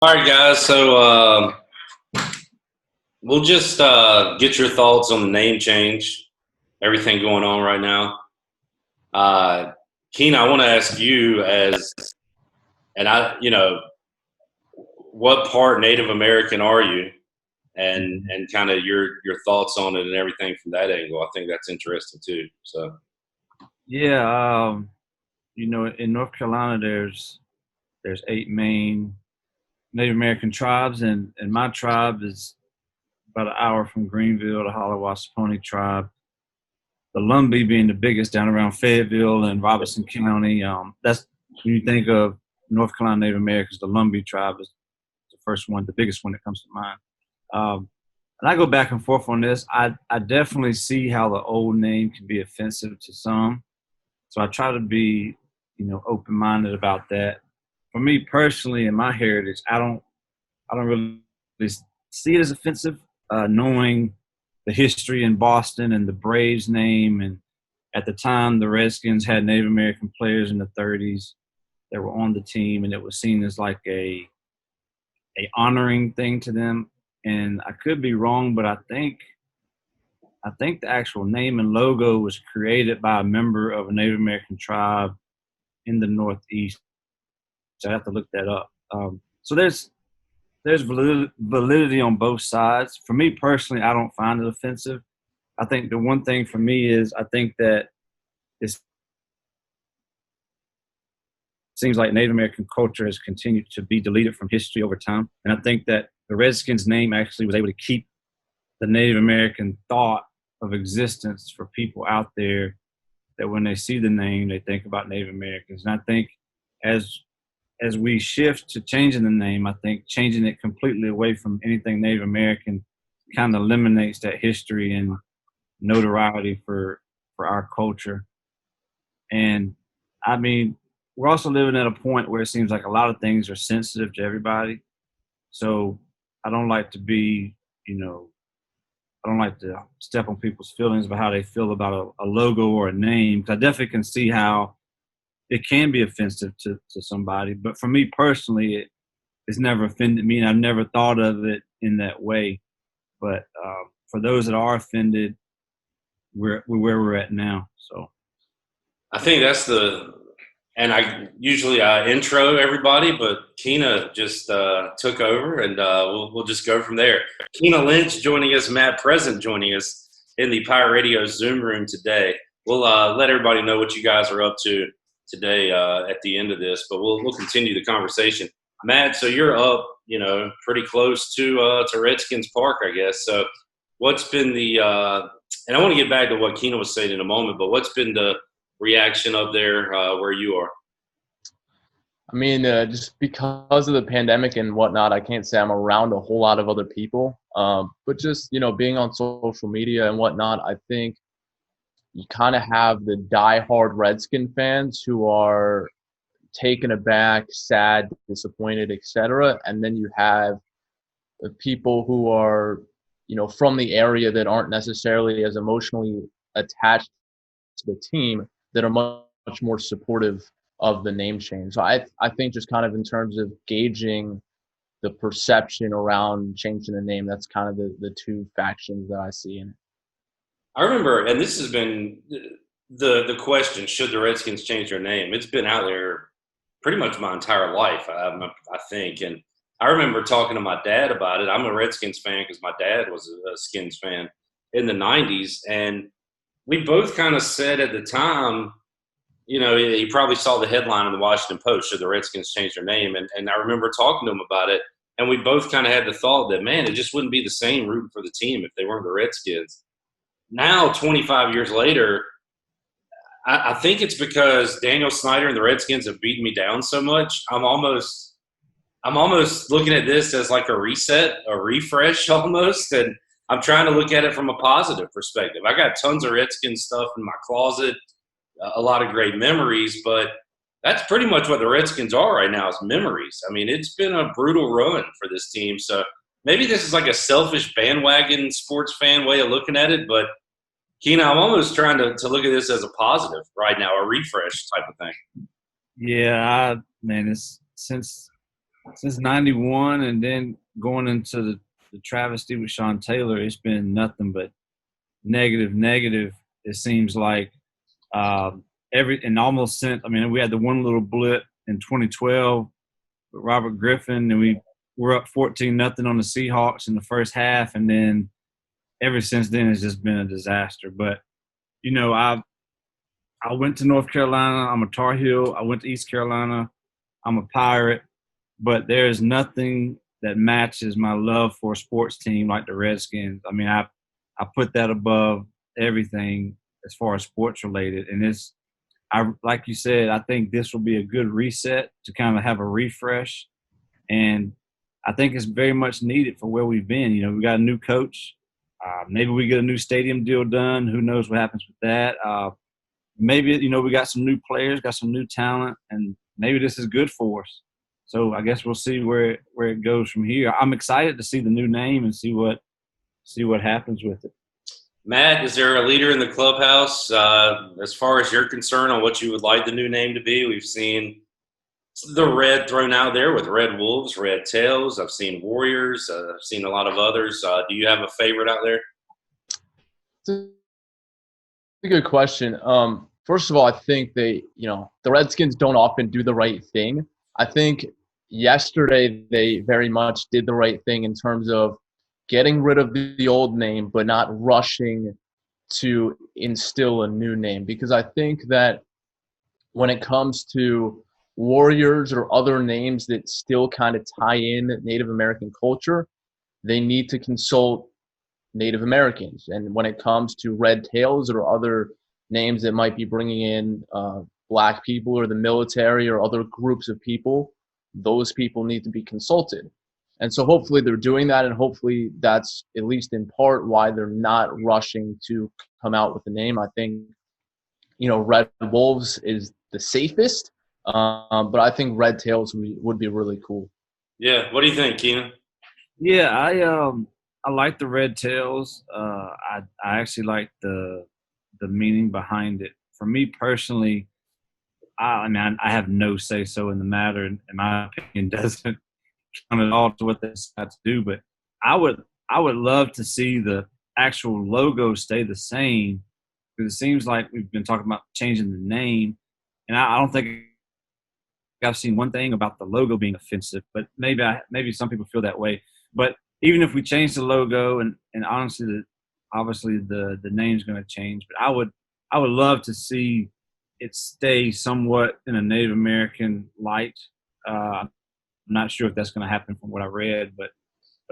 All right, guys. So we'll just get your thoughts on the name change, everything going on right now. Keena, I want to ask you what part Native American are you, and kind of your thoughts on it and everything from that angle. I think that's interesting too. So Yeah, in North Carolina, there's eight main Native American tribes, and my tribe is about an hour from Greenville, the Holloway tribe. The Lumbee being the biggest down around Fayetteville and Robeson County. That's when you think of North Carolina Native Americans, the Lumbee tribe is the first one, the biggest one that comes to mind. And I go back and forth on this. I definitely see how the old name can be offensive to some. So I try to be, open minded about that. For me personally, in my heritage, I don't really see it as offensive, knowing the history in Boston and the Braves name. And at the time, the Redskins had Native American players in the 30s that were on the team, and it was seen as like a honoring thing to them. And I could be wrong, but I think the actual name and logo was created by a member of a Native American tribe in the Northeast. So I have to look that up. So there's validity on both sides. For me personally, I don't find it offensive. I think the one thing for me is I think that it seems like Native American culture has continued to be deleted from history over time, and I think that the Redskins name actually was able to keep the Native American thought of existence for people out there that when they see the name, they think about Native Americans. And I think as as we shift to changing the name, I think changing it completely away from anything Native American kind of eliminates that history and notoriety for our culture. And I mean, we're also living at a point where it seems like a lot of things are sensitive to everybody. So I don't like to be, you know, I don't like to step on people's feelings about how they feel about a logo or a name. 'Cause I definitely can see how it can be offensive to somebody. But for me personally, it's never offended me, and I've never thought of it in that way. But for those that are offended, we're where we're at now. So I think that's and I usually intro everybody, but Keena just took over, and we'll just go from there. Keena Lynch joining us, Matt Present joining us in the Pirate Radio Zoom room today. We'll let everybody know what you guys are up to today at the end of this, but we'll continue the conversation. Matt, so you're up, pretty close to Redskins Park, I guess. So what's been and I want to get back to what Keena was saying in a moment, but what's been the reaction up there where you are? I mean, just because of the pandemic and whatnot, I can't say I'm around a whole lot of other people. But just, being on social media and whatnot, I think you kind of have the diehard Redskin fans who are taken aback, sad, disappointed, etc. And then you have the people who are, from the area that aren't necessarily as emotionally attached to the team that are much more supportive of the name change. So I think just kind of in terms of gauging the perception around changing the name, that's kind of the two factions that I see in it. I remember, and this has been the question: should the Redskins change their name? It's been out there pretty much my entire life, I think. And I remember talking to my dad about it. I'm a Redskins fan because my dad was a Skins fan in the '90s, and we both kind of said at the time, he probably saw the headline in the Washington Post: should the Redskins change their name? And I remember talking to him about it, and we both kind of had the thought that, man, it just wouldn't be the same rooting for the team if they weren't the Redskins. Now, 25 years later, I think it's because Daniel Snyder and the Redskins have beaten me down so much. I'm almost looking at this as like a reset, a refresh almost, and I'm trying to look at it from a positive perspective. I got tons of Redskins stuff in my closet, a lot of great memories, but that's pretty much what the Redskins are right now is memories. I mean, it's been a brutal run for this team. So maybe this is like a selfish bandwagon sports fan way of looking at it, but Keena, I'm almost trying to look at this as a positive right now, a refresh type of thing. yeah, man, it's since '91, and then going into the travesty with Sean Taylor, it's been nothing but negative, negative. It seems like almost since. I mean, we had the one little blip in 2012 with Robert Griffin, and we were up 14-0 on the Seahawks in the first half, and then ever since then it's just been a disaster. But I went to North Carolina. I'm a Tar Heel. I went to East Carolina. I'm a Pirate. But there's nothing that matches my love for a sports team like the Redskins. I mean, I put that above everything as far as sports related. And like you said, I think this will be a good reset to kind of have a refresh. And I think it's very much needed for where we've been. We got a new coach. Maybe we get a new stadium deal done. Who knows what happens with that? Maybe, we got some new players, got some new talent, and maybe this is good for us. So I guess we'll see where it goes from here. I'm excited to see the new name and see what happens with it. Matt, is there a leader in the clubhouse as far as you're concerned on what you would like the new name to be? We've seen the red thrown out there with Red Wolves, Red Tails. I've seen Warriors. I've seen a lot of others. Do you have a favorite out there? It's a good question. First of all, I think the Redskins don't often do the right thing. I think yesterday they very much did the right thing in terms of getting rid of the old name, but not rushing to instill a new name. Because I think that when it comes to Warriors or other names that still kind of tie in Native American culture, they need to consult Native Americans. And when it comes to Red Tails or other names that might be bringing in Black people or the military or other groups of people, those people need to be consulted. And so hopefully they're doing that, and hopefully that's at least in part why they're not rushing to come out with a name. I think, Red Wolves is the safest, but I think Red Tails would be really cool. Yeah. What do you think, Keena? Yeah, I like the Red Tails. I actually like the meaning behind it. For me personally, I have no say so in the matter, and my opinion doesn't count at all to what they decide to do. But I would love to see the actual logo stay the same, because it seems like we've been talking about changing the name, and I don't think I've seen one thing about the logo being offensive. But maybe some people feel that way. But even if we change the logo, and honestly, obviously the name's going to change, but I would love to see it stay somewhat in a Native American light. I'm not sure if that's going to happen from what I read, but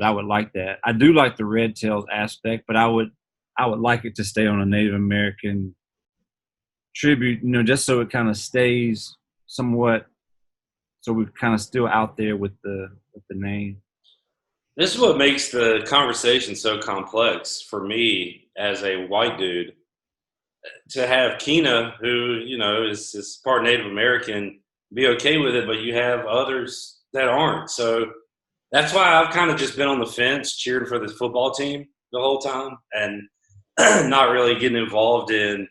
I would like that. I do like the Red Tails aspect, but I would like it to stay on a Native American tribute, just so it kind of stays somewhat, so we're kind of still out there with the name. This is what makes the conversation so complex for me as a white dude. To have Keena, who is part Native American, be okay with it, but you have others that aren't. So that's why I've kind of just been on the fence, cheering for the football team the whole time, and not really getting involved in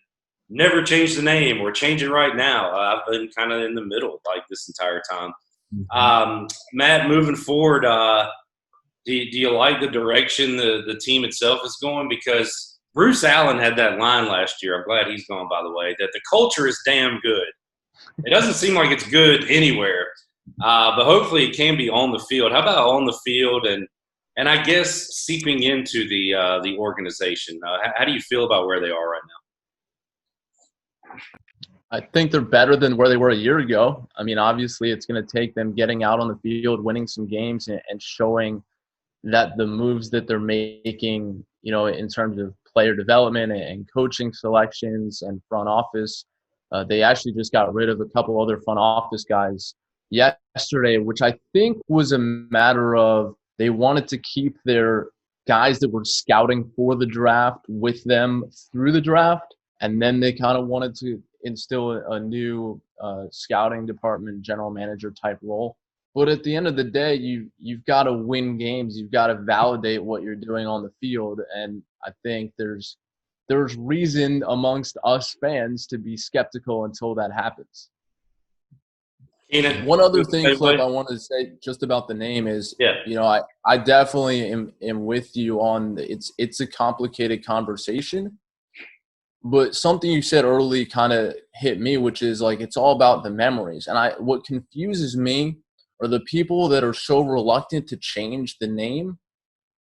never change the name or change it right now. I've been kind of in the middle like this entire time. Mm-hmm. Matt, moving forward, do you like the direction the team itself is going? Because Bruce Allen had that line last year. I'm glad he's gone, by the way, that the culture is damn good. It doesn't seem like it's good anywhere, but hopefully it can be on the field. How about on the field and I guess seeping into the organization? How do you feel about where they are right now? I think they're better than where they were a year ago. I mean, obviously it's going to take them getting out on the field, winning some games, and showing that the moves that they're making, in terms of player development and coaching selections and front office, they actually just got rid of a couple other front office guys yesterday, which I think was a matter of they wanted to keep their guys that were scouting for the draft with them through the draft. And then they kind of wanted to instill a new scouting department, general manager type role. But at the end of the day, you've got to win games. You've got to validate what you're doing on the field. And I think there's reason amongst us fans to be skeptical until that happens. Keenan, One other feel the thing, same Clip, way? I wanted to say just about the name is, Yeah. I definitely am with you on it's a complicated conversation. But something you said early kind of hit me, which is like it's all about the memories. And what confuses me are the people that are so reluctant to change the name.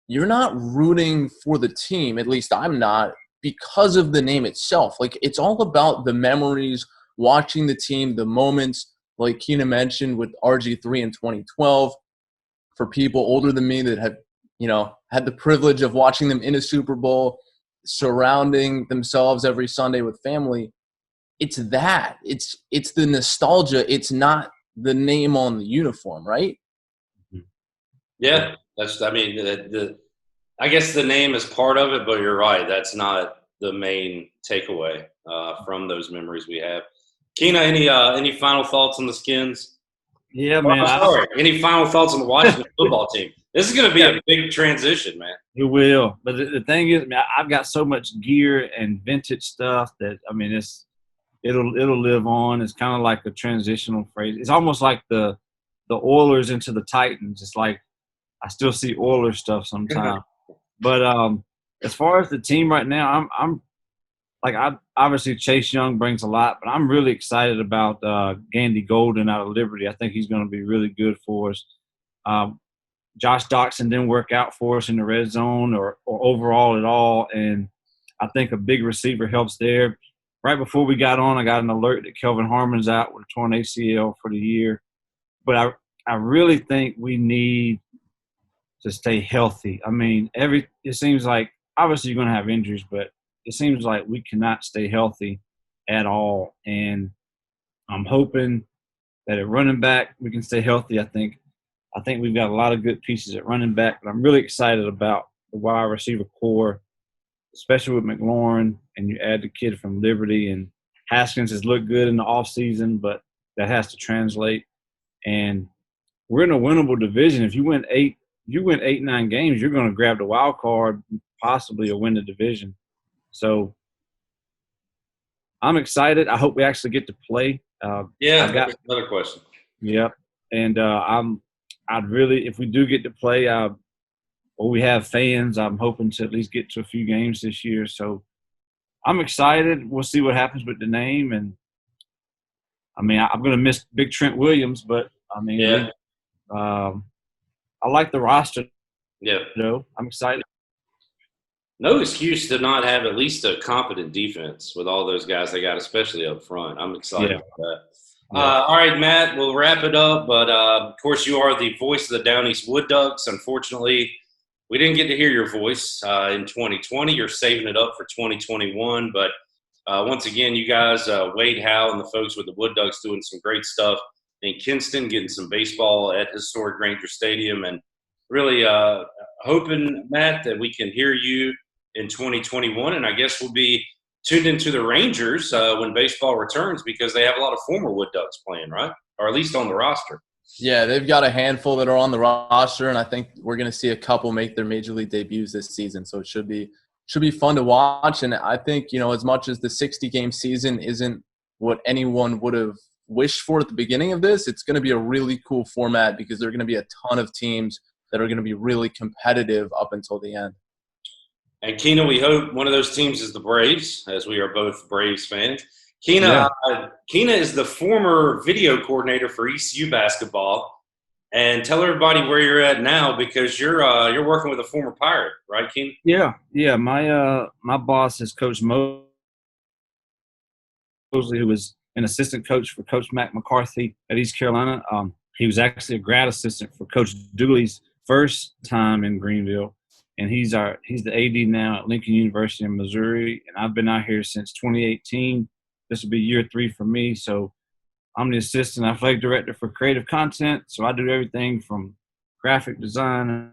You're not rooting for the team, at least I'm not, because of the name itself. Like it's all about the memories, watching the team, the moments, like Keena mentioned with RG3 in 2012. For people older than me that have, had the privilege of watching them in a Super Bowl, surrounding themselves every Sunday with family, it's that. It's the nostalgia. It's not the name on the uniform, right? Yeah, I mean, I guess the name is part of it, but you're right. That's not the main takeaway from those memories we have. Keena, any final thoughts on the Skins? Yeah, Oh, man. I'm sorry. Any final thoughts on the Washington football team? This is going to be a big transition, man. You will, but the thing is, man, I've got so much gear and vintage stuff that I mean, it'll live on. It's kind of like a transitional phrase. It's almost like the Oilers into the Titans. It's like I still see Oilers stuff sometimes. But as far as the team right now, I'm like obviously Chase Young brings a lot, but I'm really excited about Gandy Golden out of Liberty. I think he's going to be really good for us. Um, Josh Doxson didn't work out for us in the red zone or overall at all, and I think a big receiver helps there. Right before we got on, I got an alert that Kelvin Harmon's out with a torn ACL for the year. But I really think we need to stay healthy. I mean, it seems like obviously you're going to have injuries, but it seems like we cannot stay healthy at all. And I'm hoping that at running back we can stay healthy. I think we've got a lot of good pieces at running back, but I'm really excited about the wide receiver core, especially with McLaurin, and you add the kid from Liberty, and Haskins has looked good in the offseason, but that has to translate. And we're in a winnable division. If you win 8-9 games, you're going to grab the wild card, possibly, or win the division. So I'm excited. I hope we actually get to play. That's another question. Yep. And I'd really, if we do get to play, we have fans, I'm hoping to at least get to a few games this year. So I'm excited. We'll see what happens with the name. And, I mean, I'm going to miss Big Trent Williams, but, I mean, I like the roster. Yeah. I'm excited. No excuse to not have at least a competent defense with all those guys they got, especially up front. I'm excited about that. All right, Matt, we'll wrap it up. But, of course, you are the voice of the Down East Wood Ducks. Unfortunately, we didn't get to hear your voice in 2020. You're saving it up for 2021. But, once again, you guys, Wade Howe and the folks with the Wood Ducks doing some great stuff in Kinston, getting some baseball at historic Granger Stadium. And really hoping, Matt, that we can hear you in 2021. And I guess we'll be tuned into the Rangers when baseball returns because they have a lot of former Wood Ducks playing, right? Or at least on the roster. Yeah, they've got a handful that are on the roster, and I think we're going to see a couple make their major league debuts this season. So it should be fun to watch. And I think, as much as the 60-game season isn't what anyone would have wished for at the beginning of this, it's going to be a really cool format because there are going to be a ton of teams that are going to be really competitive up until the end. And Keena, we hope one of those teams is the Braves, as we are both Braves fans. Keena is the former video coordinator for ECU basketball. And tell everybody where you're at now because you're working with a former Pirate, right, Keena? Yeah. My boss is Coach Mosley, who was an assistant coach for Coach Mac McCarthy at East Carolina. He was actually a grad assistant for Coach Dooley's first time in Greenville. And he's the AD now at Lincoln University in Missouri. And I've been out here since 2018. This will be year 3 for me. So I'm the assistant athletic director for creative content. So I do everything from graphic design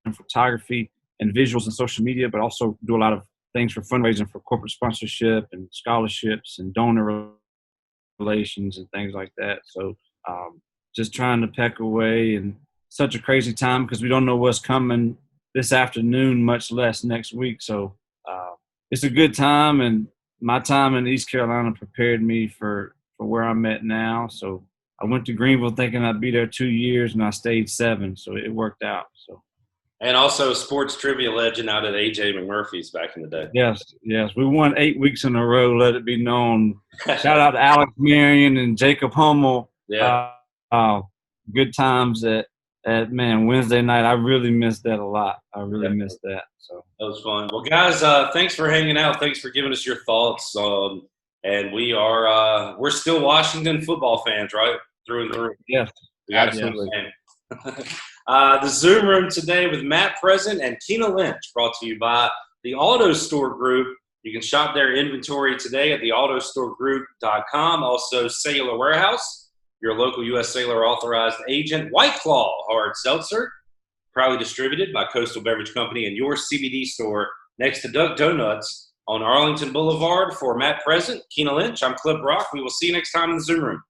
and photography and visuals and social media, but also do a lot of things for fundraising for corporate sponsorship and scholarships and donor relations and things like that. So just trying to peck away, and such a crazy time because we don't know what's coming this afternoon, much less next week. So it's a good time, and my time in East Carolina prepared me for for where I'm at now. So I went to Greenville thinking I'd be there 2 years, and I stayed 7. So it worked out. So. And also sports trivia legend out at A.J. McMurphy's back in the day. Yes. We won 8 weeks in a row, let it be known. Shout out to Alex Marion and Jacob Hummel. Yeah. Good times at Wednesday night. I really missed that a lot. I really missed that. So that was fun. Well, guys, thanks for hanging out. Thanks for giving us your thoughts. And we're still Washington football fans, right? Through and through. Yes, absolutely. The Zoom Room today with Matt Present and Keena Lynch, brought to you by the Auto Store Group. You can shop their inventory today at theautostoregroup.com. Also, Cellular Warehouse, your local U.S. Sailor authorized agent. White Claw Hard Seltzer, proudly distributed by Coastal Beverage Company, and your CBD store next to Duck Donuts on Arlington Boulevard. For Matt Present, Keena Lynch, I'm Clip Brock. We will see you next time in the Zoom Room.